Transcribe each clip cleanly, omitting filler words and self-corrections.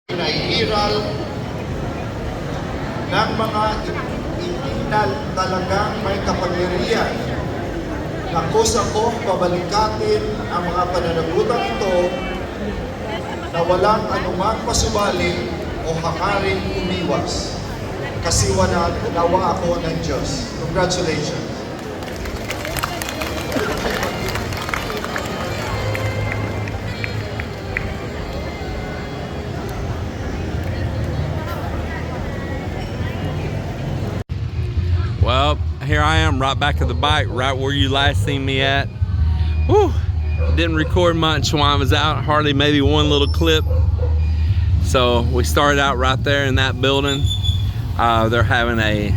Pinahiral ng mga itinal talagang may kapangyarihan na kusa ko pabalikatin ang mga pananagutan ito na walang anumang pasubali o hakaring umiwas. Kasiwa nawa ako ng Diyos. Congratulations. Well, here I am right back at the bike, right where you last seen me at. Whew, didn't record much while I was out, hardly maybe one little clip. So we started out right there in that building. They're having a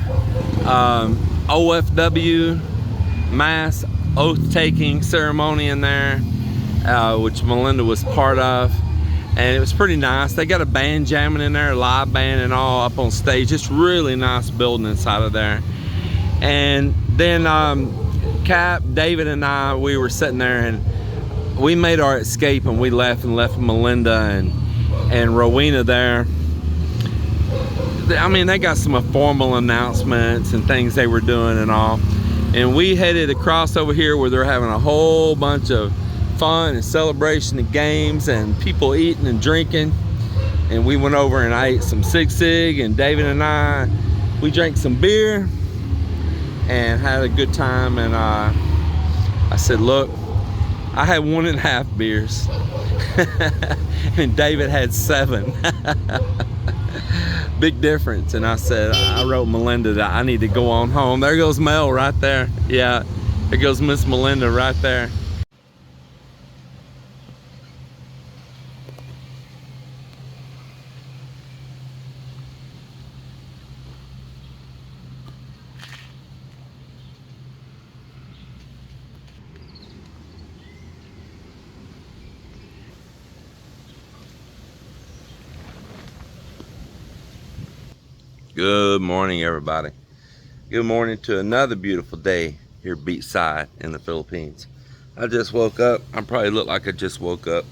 OFW mass oath-taking ceremony in there, which Melinda was part of. And it was pretty nice. They got a band jamming in there, a live band and all up on stage. It's really nice building inside of there. And then Cap, David, and I, we were sitting there and we made our escape and we left Melinda and Rowena there. I mean, they got some formal announcements and things they were doing and all. And we headed across over here where they're having a whole bunch of fun and celebration and games and people eating and drinking. And we went over and I ate some Sig, and David and I, we drank some beer and had a good time. And I said, look, I had 1.5 beers and David had 7. Big difference. And I said, I wrote Melinda that I need to go on home. There goes Mel right there. Yeah, there goes Miss Melinda right there. Good morning, everybody. Good morning to another beautiful day here beachside in the Philippines. I just woke up. I probably look like I just woke up.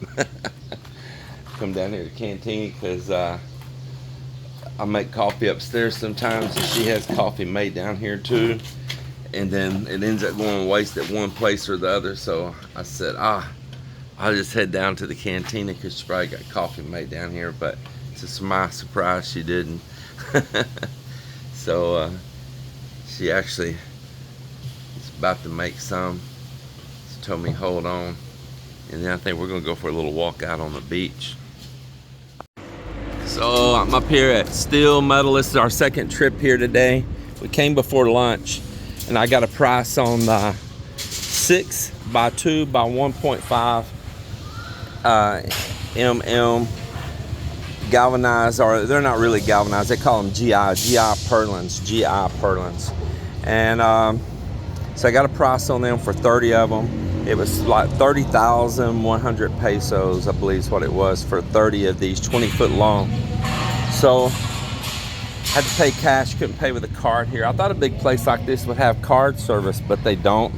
Come down here to the canteen because I make coffee upstairs sometimes, and she has coffee made down here too. And then it ends up going to waste at one place or the other. So I said, I'll just head down to the cantina because she probably got coffee made down here. But to my surprise, she didn't. So she actually is about to make some. She told me hold on, and then I think we're gonna go for a little walk out on the beach. So I'm up here at Steel Metal. This is our second trip here today. We came before lunch and I got a price on the 6x2 by 1.5 mm galvanized, or they're not really galvanized, they call them GI purlins. And so I got a price on them for 30 of them. It was like 30,100 pesos, I believe is what it was, for 30 of these 20-foot long. So I had to pay cash, couldn't pay with a card here. I thought a big place like this would have card service, but they don't.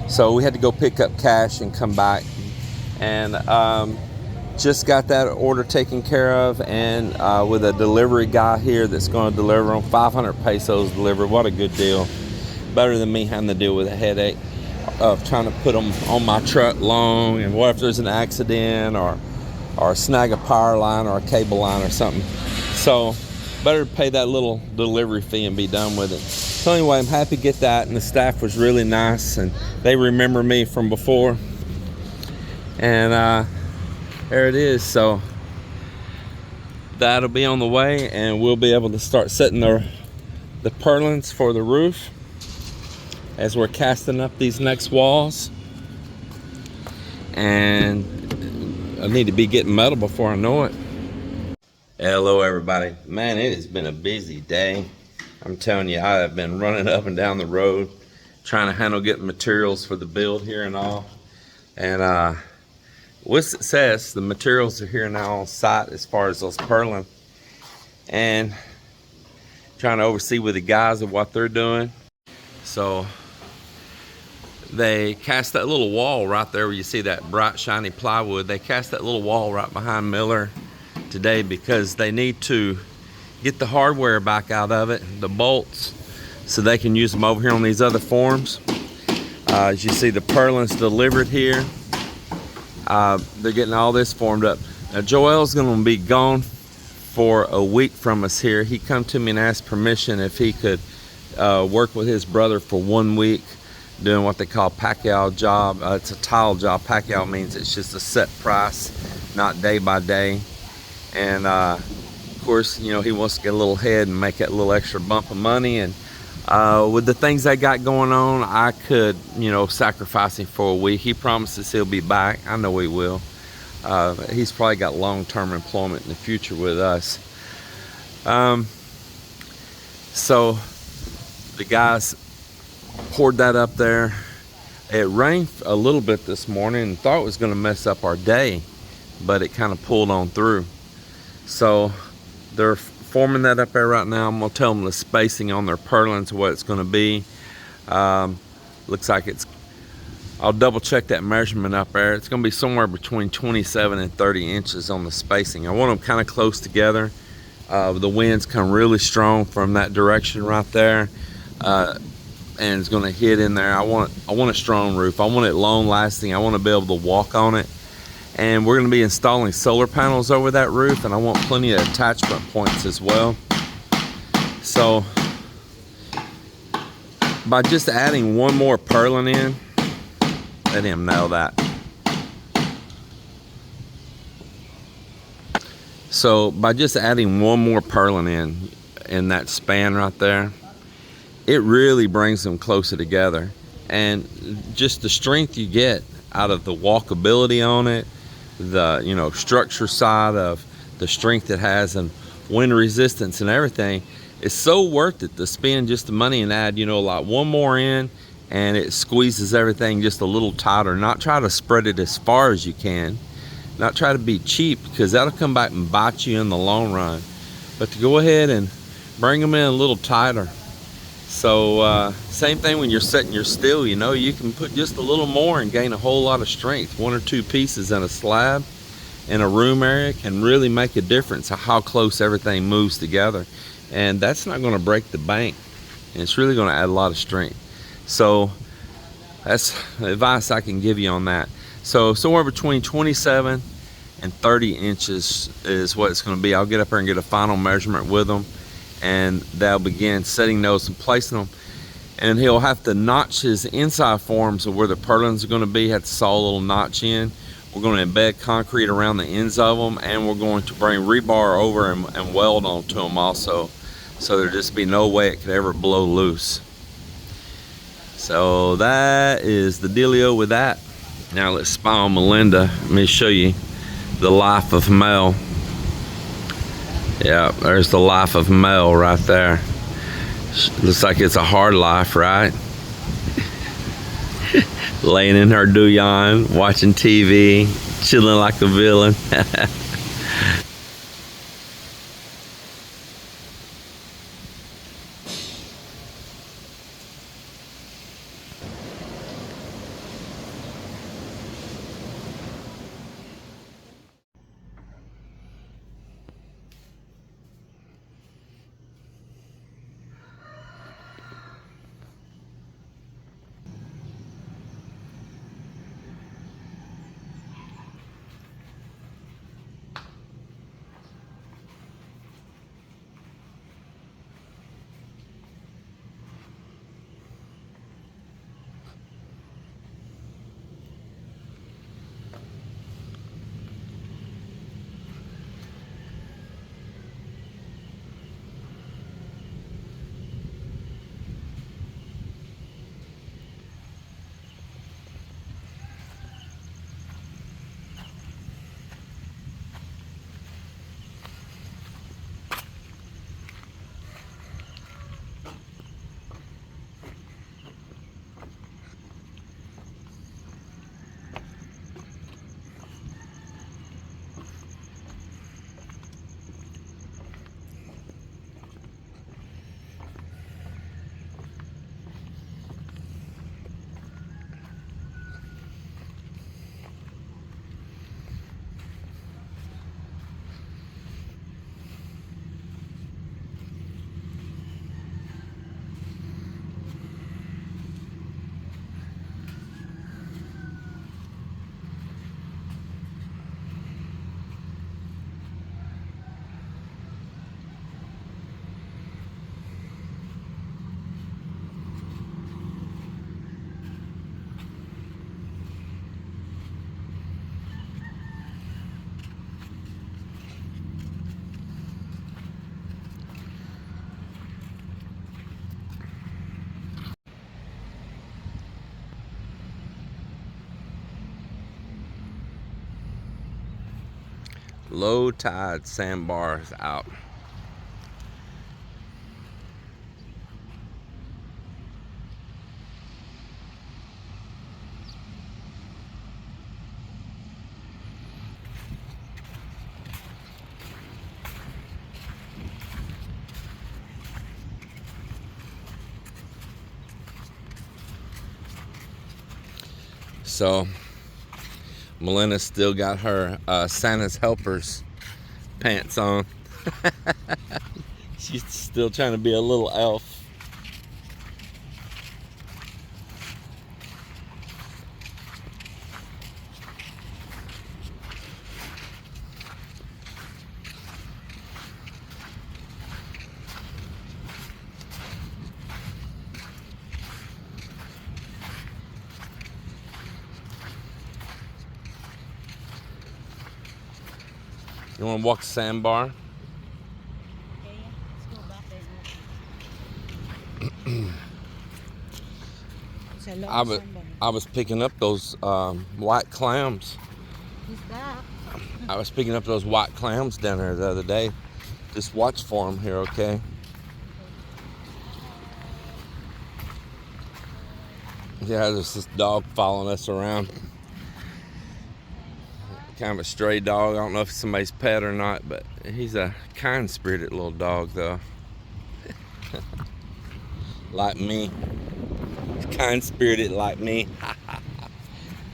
So we had to go pick up cash and come back. And just got that order taken care of, and with a delivery guy here that's going to deliver them. 500 pesos delivered. What a good deal. Better than me having to deal with a headache of trying to put them on my truck long, and what if there's an accident or snag a power line or a cable line or something. So better pay that little delivery fee and be done with it. So anyway, I'm happy to get that, and the staff was really nice and they remember me from before. And there it is. So that'll be on the way, and we'll be able to start setting the purlins for the roof as we're casting up these next walls. And I need to be getting metal before I know it. Hello everybody. Man, it has been a busy day. I'm telling you, I have been running up and down the road trying to handle getting materials for the build here and all. And with success, the materials are here now on site as far as those purlin, and trying to oversee with the guys of what they're doing. So they cast that little wall right there where you see that bright shiny plywood. They cast that little wall right behind Miller today because they need to get the hardware back out of it, the bolts, so they can use them over here on these other forms. As you see, the purlin's delivered here. They're getting all this formed up. Now Joel's going to be gone for a week from us here. He come to me and asked permission if he could work with his brother for 1 week doing what they call packout job. It's a tile job. Packout means it's just a set price, not day by day. And of course, you know, he wants to get a little ahead and make that little extra bump of money. And with the things they got going on, I could, you know, sacrifice him for a week. He promises he'll be back. I know he will. He's probably got long-term employment in the future with us. So the guys poured that up there. It rained a little bit this morning and thought it was going to mess up our day, but it kind of pulled on through. So they're forming that up there right now. I'm going to tell them the spacing on their purlins, what it's going to be. Looks like it's, I'll double check that measurement up there. It's going to be somewhere between 27 and 30 inches on the spacing. I want them kind of close together. The winds come really strong from that direction right there. And it's going to hit in there. I want a strong roof. I want it long lasting. I want to be able to walk on it. And we're going to be installing solar panels over that roof, and I want plenty of attachment points as well. So by just adding one more purlin in, let him know that. So by just adding one more purlin in that span right there, it really brings them closer together. And just the strength you get out of the walkability on it, the, you know, structure side of the strength it has, and wind resistance and everything, is so worth it to spend just the money and add, you know, like one more in, and it squeezes everything just a little tighter. Not try to spread it as far as you can, not try to be cheap, because that'll come back and bite you in the long run, but to go ahead and bring them in a little tighter. So same thing when you're setting your steel, you know, you can put just a little more and gain a whole lot of strength. One or two pieces in a slab in a room area can really make a difference of how close everything moves together. And that's not going to break the bank, and it's really going to add a lot of strength. So that's the advice I can give you on that. So somewhere between 27 and 30 inches is what it's going to be. I'll get up there and get a final measurement with them, and they'll begin setting those and placing them. And he'll have to notch his inside forms of where the purlins are going to be, have to saw a little notch in. We're going to embed concrete around the ends of them, and we're going to bring rebar over and weld onto them also, so there'll just be no way it could ever blow loose. So that is the dealio with that. Now let's spy on Melinda. Let me show you the life of Mel. Yeah, there's the life of Mel right there. Looks like it's a hard life, right? Laying in her douillon, watching TV, chilling like a villain. Low tide sandbars out. So Melinda still got her Santa's helpers pants on. She's still trying to be a little elf. You want to walk the sandbar? Okay, let's go back there. It's a long sandbar. I was picking up those white clams. Who's that? I was picking up those white clams down there the other day. Just watch for them here, okay? Yeah, there's this dog following us around. Kind of a stray dog. I don't know if it's somebody's pet or not, but he's a kind-spirited little dog, though. Like me. He's kind-spirited like me.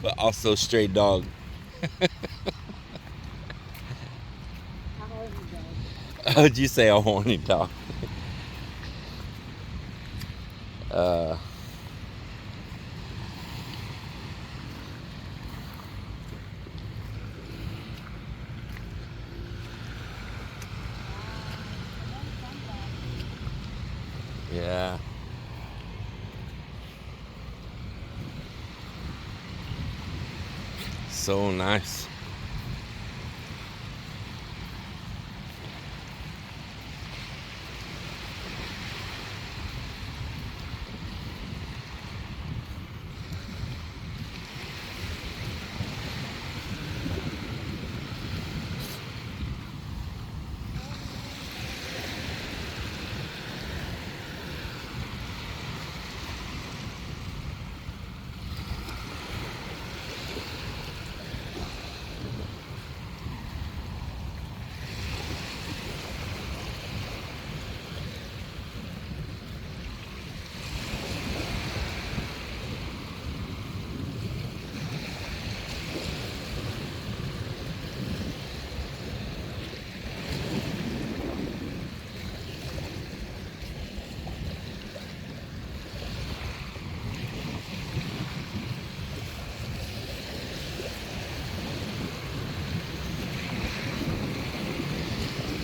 But also stray dog. Oh, did you say a horny dog? Yeah. So nice.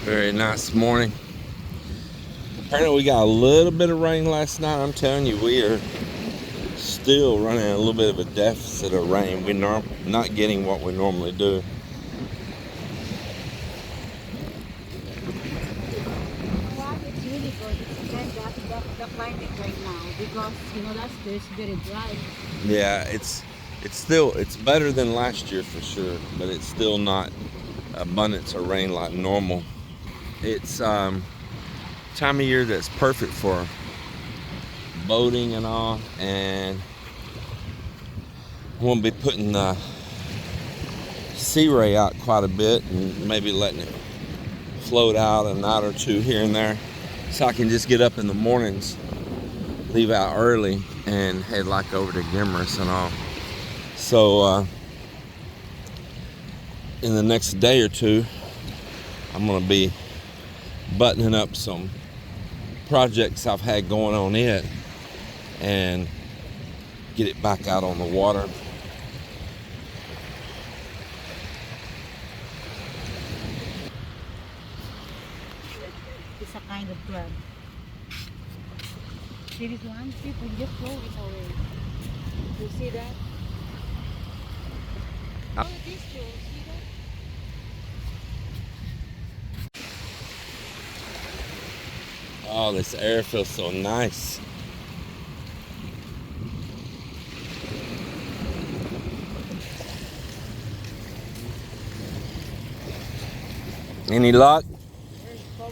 Very nice morning. Apparently we got a little bit of rain last night. I'm telling you, we are still running a little bit of a deficit of rain. We're not getting what we normally do. What? It's really good. It's kind of the climate right now because last year it's very dry. Yeah, it's better than last year for sure, but it's still not abundance of rain like normal. It's time of year that's perfect for boating and all, and we'll be putting the sea ray out quite a bit and maybe letting it float out a night or two here and there, so I can just get up in the mornings, leave out early, and head like over to Gimmer's and all. So in the next day or two, I'm gonna be buttoning up some projects I've had going on it and get it back out on the water. It's a kind of crab. There is one people just throw it away. You see that? Oh, this too. See that? Oh, this air feels so nice. Any luck? There's four.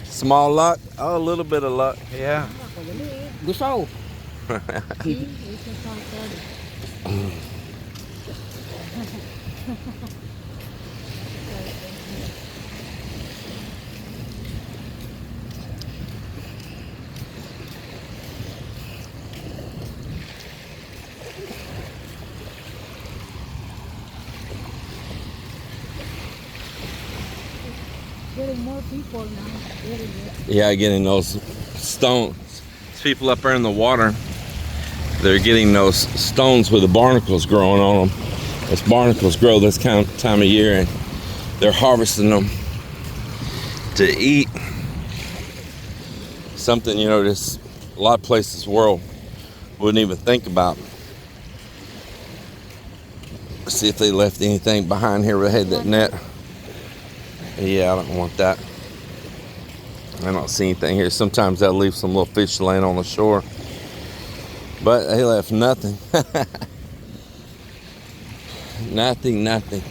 Small luck? Oh, a little bit of luck, yeah. Gusaw. See, it's a salted. Getting more people now. Getting it. Yeah, getting those stones. These people up there in the water, they're getting those stones with the barnacles growing on them. Those barnacles grow this time of year, and they're harvesting them to eat. Something, you know, just a lot of places in the world wouldn't even think about. Let's see if they left anything behind here where they had that net. Yeah, I don't want that. I don't see anything here. Sometimes they'll leave some little fish laying on the shore, but they left nothing. Nothing.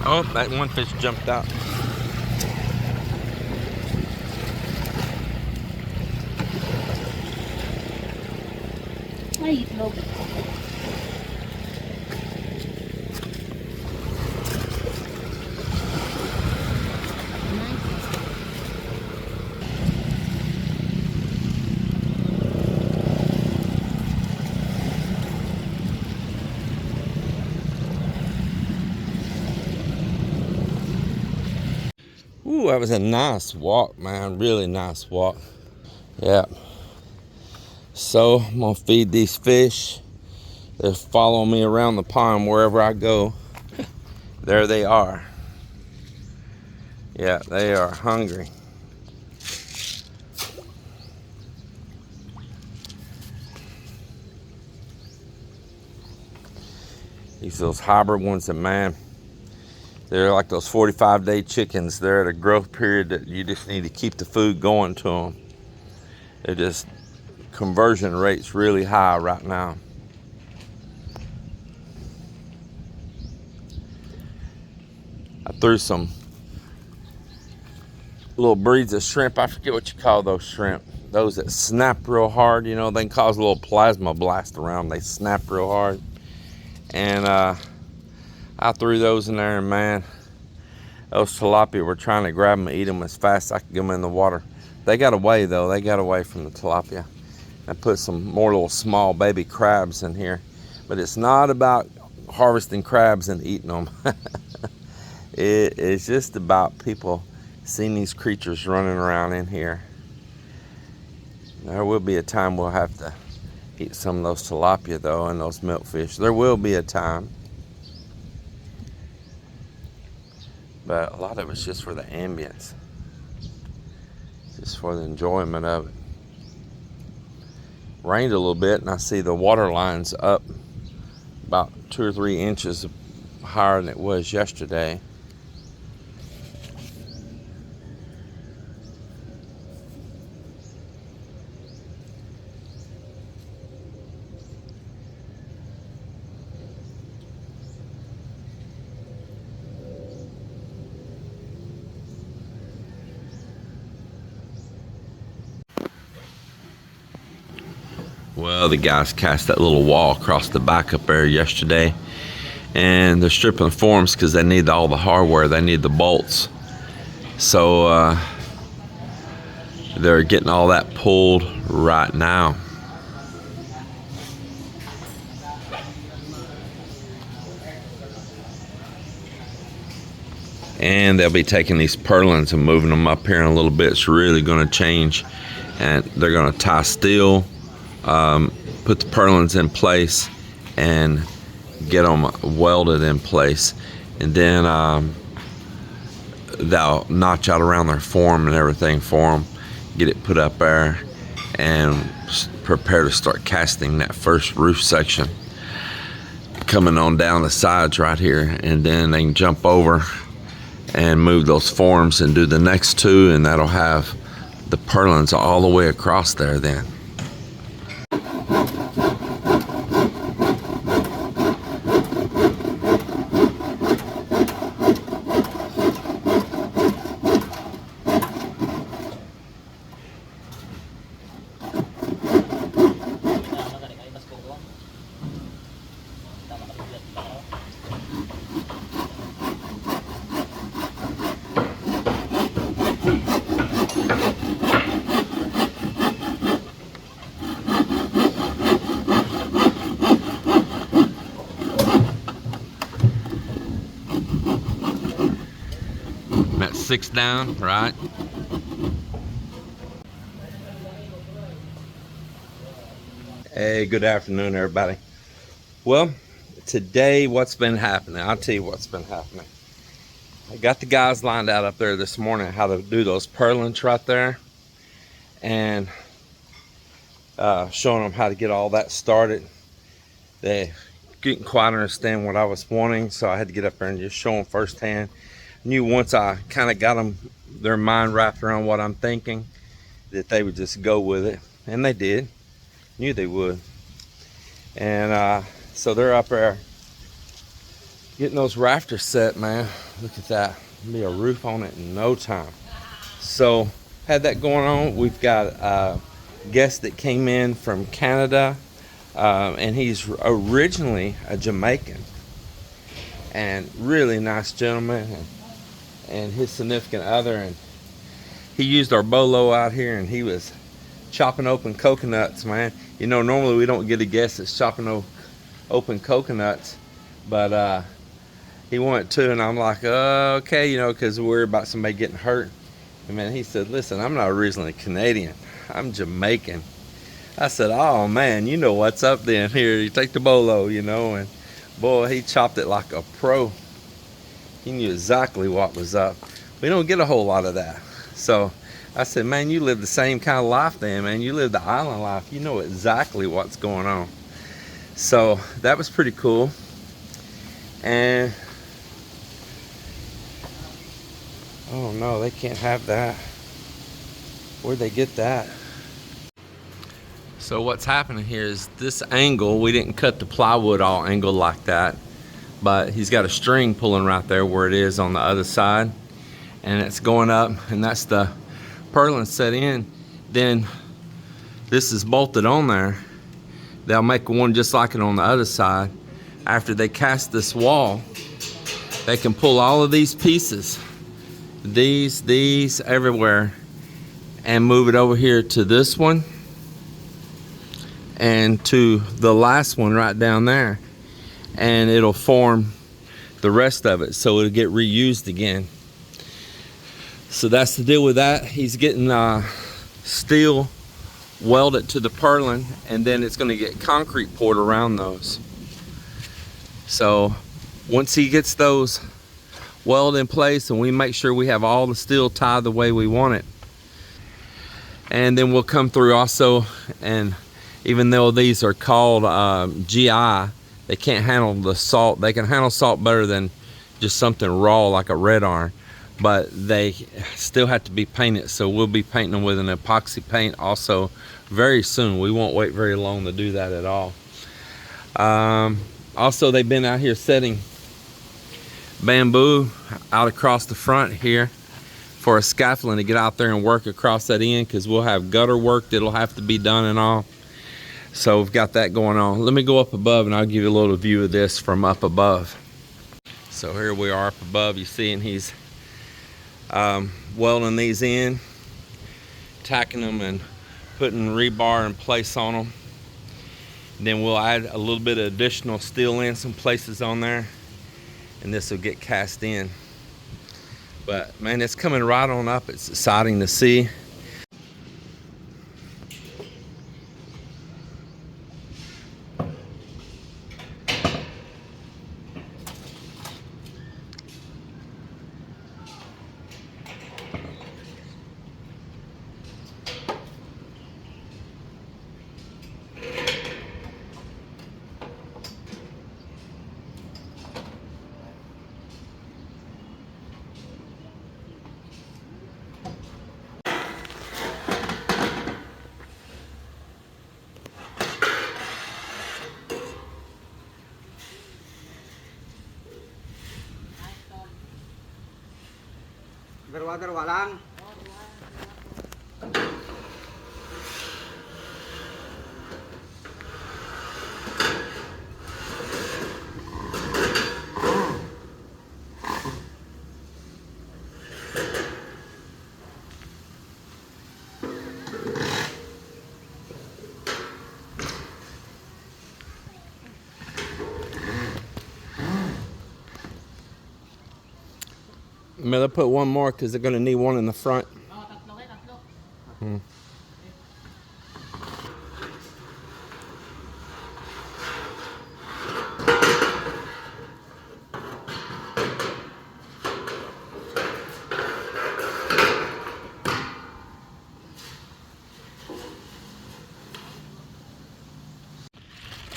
Oh, that one fish jumped out. Ay, itlog. Ooh, that was a nice walk, man. Really nice walk. Yeah. So I'm gonna feed these fish. They're following me around the pond wherever I go. There they are. Yeah, they are hungry. Those hybrid ones, that, man, they're like those 45-day chickens. They're at a growth period that you just need to keep the food going to them. They're just, conversion rate's really high right now. I threw some little breeds of shrimp. I forget what you call those shrimp. Those that snap real hard, you know, they can cause a little plasma blast around. They snap real hard. And I threw those in there, and man, those tilapia were trying to grab them and eat them as fast as I could get them in the water. They got away though. They got away from the tilapia. I put some more little small baby crabs in here, but it's not about harvesting crabs and eating them. It's just about people seeing these creatures running around in here. There will be a time we'll have to eat some of those tilapia though, and those milkfish. There will be a time. But a lot of it's just for the ambience. Just for the enjoyment of it. rained a little bit, and I see the water line's up about 2 or 3 inches higher than it was yesterday. Well, the guys cast that little wall across the back up there yesterday, and they're stripping the forms because they need all the hardware. They need the bolts. So they're getting all that pulled right now. And they'll be taking these purlins and moving them up here in a little bit. It's really going to change, and they're going to tie steel, put the purlins in place, and get them welded in place, and then they'll notch out around their form and everything for them, get it put up there, and prepare to start casting that first roof section coming on down the sides right here, and then they can jump over and move those forms and do the next two, and that'll have the purlins all the way across there then. That's 6 down, right? Hey, good afternoon, everybody. Well, today what's been happening, I'll tell you what's been happening. I got the guys lined out up there this morning how to do those purlins right there, and showing them how to get all that started. They didn't quite understand what I was wanting, so I had to get up there and just show them firsthand. Knew once I kind of got them, their mind wrapped around what I'm thinking, that they would just go with it, and they did. Knew they would. And so they're up there getting those rafters set, man. Look at that. There'll be a roof on it in no time. So had that going on. We've got a guest that came in from Canada, and he's originally a Jamaican, and really nice gentleman, and his significant other, and he used our bolo out here, and he was chopping open coconuts, man. You know, normally we don't get a guest that's chopping open coconuts, but he wanted to, and I'm like, okay, you know, because we're worried about somebody getting hurt. And man, he said, listen, I'm not originally Canadian, I'm Jamaican. I said, oh man, you know what's up then. Here, you take the bolo, you know. And boy, he chopped it like a pro. He knew exactly what was up. We don't get a whole lot of that. So I said, man, you live the same kind of life then, man. You live the island life. You know exactly what's going on. So that was pretty cool. And oh no, they can't have that. Where'd they get that? So what's happening here is this angle, we didn't cut the plywood all angled like that, but he's got a string pulling right there where it is on the other side, and it's going up, and that's the purlin set in. Then this is bolted on there. They'll make one just like it on the other side. After they cast this wall, they can pull all of these pieces, these everywhere, and move it over here to this one and to the last one right down there, and it'll form the rest of it, so it'll get reused again. So that's the deal with that. He's getting steel welded to the purlin, and then it's going to get concrete poured around those. So once he gets those welded in place, and we make sure we have all the steel tied the way we want it, and then we'll come through also and even though these are called GI, they can't handle the salt. They can handle salt better than just something raw like a red iron, but they still have to be painted. So we'll be painting them with an epoxy paint also very soon. We won't wait very long to do that at all. Also, they've been out here setting bamboo out across the front here for a scaffolding to get out there and work across that end, because we'll have gutter work that'll have to be done and all. So we've got that going on. Let me go up above and I'll give you a little view of this from up above. So here we are up above. You see, and he's welding these in, tacking them and putting rebar in place on them. And then we'll add a little bit of additional steel in some places on there, and this will get cast in. But man, it's coming right on up. It's exciting to see. Garwa-garwa lang. They'll put one more because they're going to need one in the front.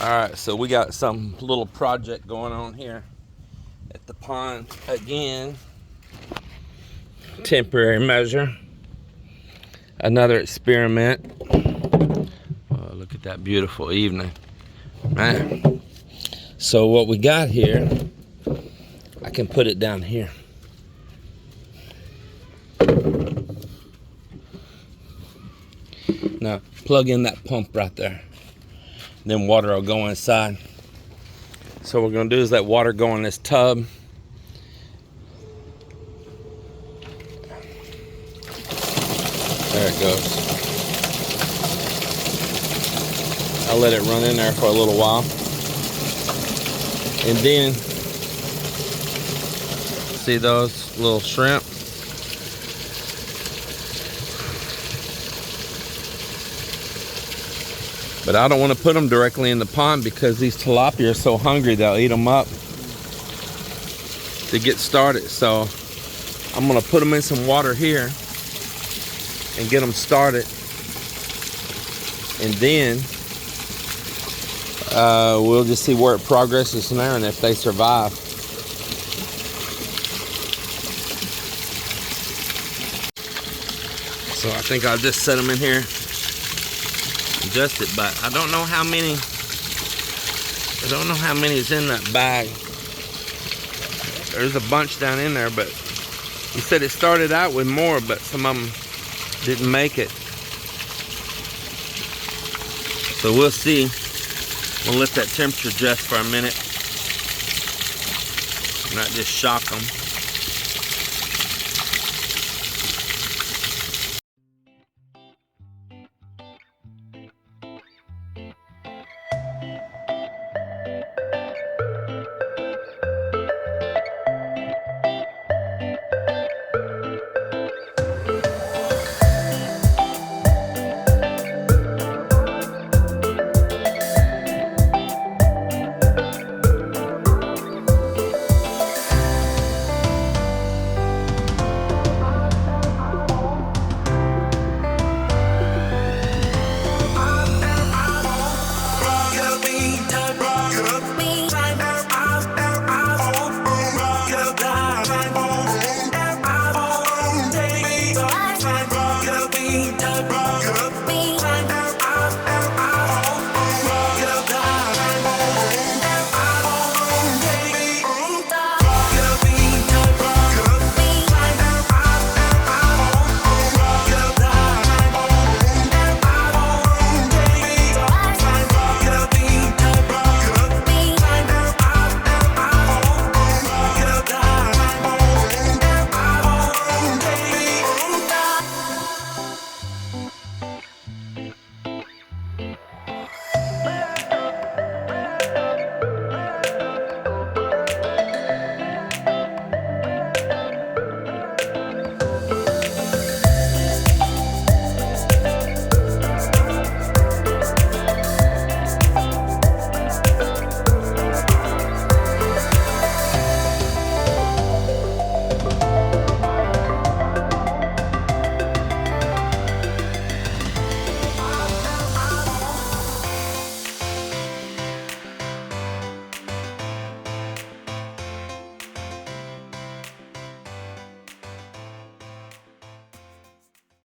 All right, so we got some little project going on here at the pond again. Temporary measure. Another experiment. Oh, look at that beautiful evening, man. So what we got here, I can put it down here. Now plug in that pump right there. Then water will go inside. So what we're gonna do is let water go in this tub. There it goes. I'll let it run in there for a little while. And then, see those little shrimp? But I don't want to put them directly in the pond because these tilapia are so hungry they'll eat them up to get started. So I'm going to put them in some water here and get them started, and then we'll just see where it progresses from there and if they survive. So I think I'll just set them in here, adjust it, but I don't know how many is in that bag. There's a bunch down in there, but he said it started out with more, but some of them didn't make it. So we'll see. We'll let that temperature adjust for a minute, not just shock them.